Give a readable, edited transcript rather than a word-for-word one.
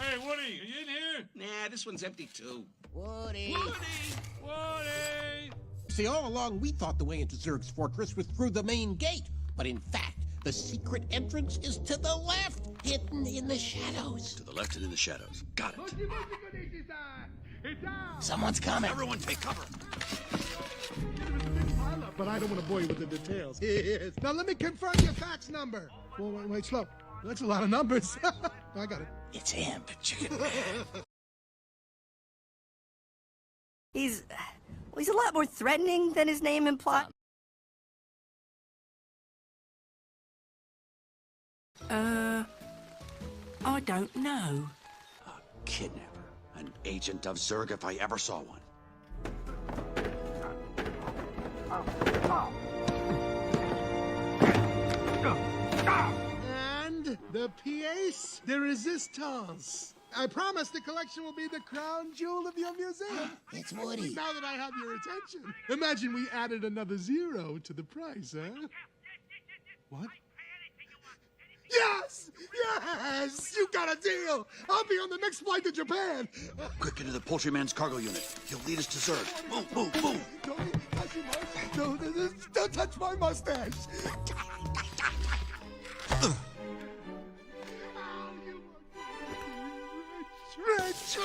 Hey, Woody, are you in here? Nah, this one's empty too. Woody! Woody! See, all along we thought the way into Zurg's fortress was through the main gate, but in fact, the secret entrance is to the left, hidden in the shadows. To the left and in the shadows. Got it. Someone's coming. Everyone take cover. But I don't want to bore you with the details. Now let me confirm your fax number. Wait, slow. That's a lot of numbers. I got it. It's him. The chicken man. He's a lot more threatening than his name implies. I don't know. A kidnapper. An agent of Zurg if I ever saw one. And the pièce de résistance. I promise the collection will be the crown jewel of your museum. It's Woody. Now that I have your attention, imagine we added another zero to the price, huh? What? Yes! Yes! You got a deal! I'll be on the next flight to Japan! Quick into the poultryman's cargo unit. He'll lead us to Zurg. Move, move, move! Don't touch my mustache! Rich!